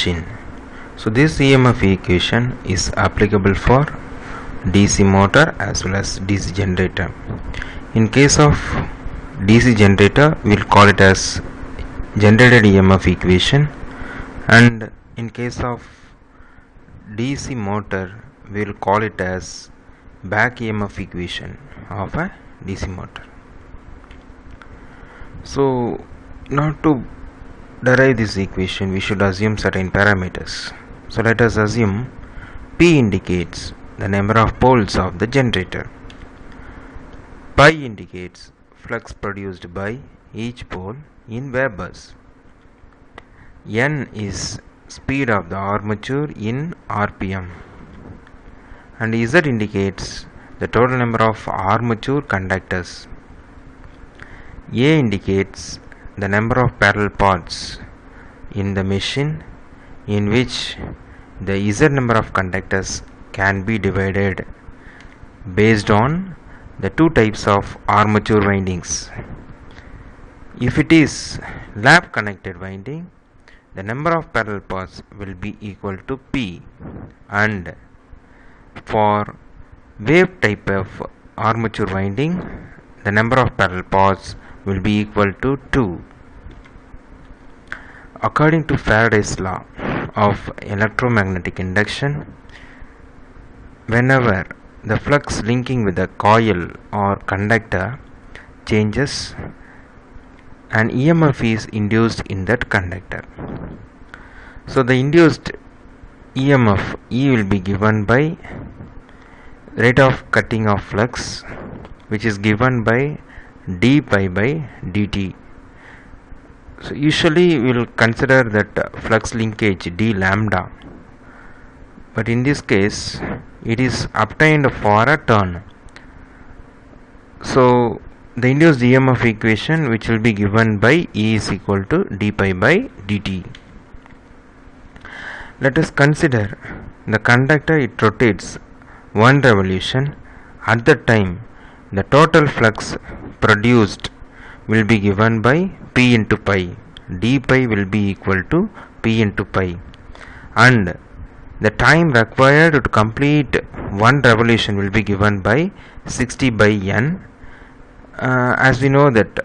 machine. So this EMF equation is applicable for DC motor as well as DC generator. In case of DC generator, we will call it as generated EMF equation, and in case of DC motor, we will call it as back EMF equation of a DC motor. So now to derive this equation, we should assume certain parameters. So let us assume P indicates the number of poles of the generator, pi indicates flux produced by each pole in Webers, N is speed of the armature in RPM, and Z indicates the total number of armature conductors. A indicates the number of parallel paths in the machine in which the Z number of conductors can be divided based on the two types of armature windings. If it is lap connected winding, the number of parallel paths will be equal to P, and for wave type of armature winding, the number of parallel paths will be equal to 2. According to Faraday's law of electromagnetic induction, whenever the flux linking with a coil or conductor changes, an EMF is induced in that conductor. So the induced EMF E will be given by rate of cutting of flux, which is given by d pi by dt. So usually we will consider that flux linkage d lambda, but in this case it is obtained for a turn. So the induced EMF equation, which will be given by E is equal to d pi by dt. Let us consider the conductor, it rotates one revolution. At that time, the total flux produced will be given by P into pi. D pi will be equal to P into pi, and the time required to complete one revolution will be given by 60 by N. As we know that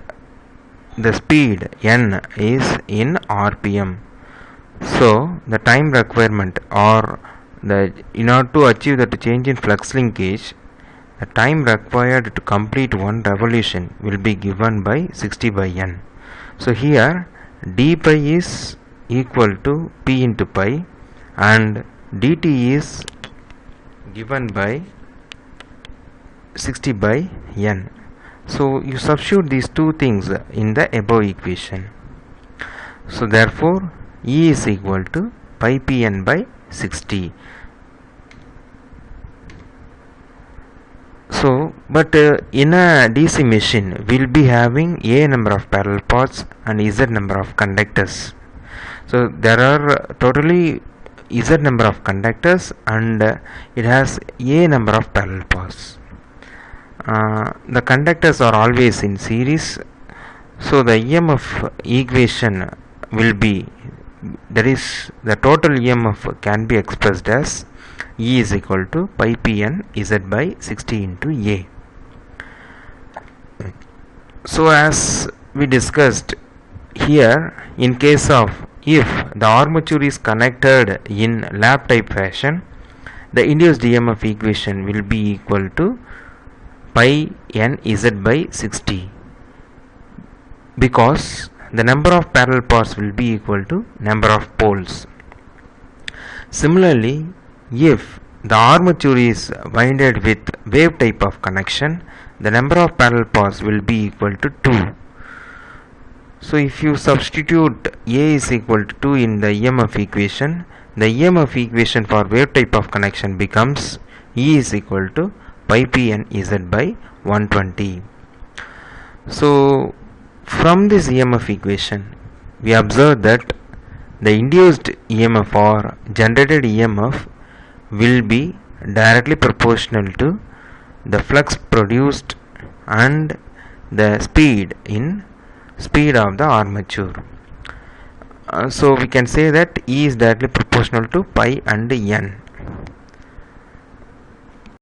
the speed N is in RPM, so the time requirement, or in order to achieve that change in flux linkage, the time required to complete one revolution will be given by 60 by N. So here d pi is equal to P into pi, and dt is given by 60 by N. So you substitute these two things in the above equation. So therefore E is equal to pi Pn by 60. So but in a DC machine we will be having A number of parallel paths and Z number of conductors. So there are totally Z number of conductors, and it has A number of parallel paths. The conductors are always in series, so the EMF equation will be, that is, the total EMF can be expressed as E is equal to pi Pn Z by 60 into A. So as we discussed here, in case of if the armature is connected in lap type fashion, the induced EMF equation will be equal to pi n Z by 60, because the number of parallel paths will be equal to number of poles. Similarly, if the armature is winded with wave type of connection, the number of parallel paths will be equal to 2. So if you substitute A is equal to 2 in the EMF equation, the EMF equation for wave type of connection becomes E is equal to pi Pn Z by 120. So from this EMF equation, we observe that the induced EMF or generated EMF will be directly proportional to the flux produced and the speed of the armature. So we can say that E is directly proportional to pi and n.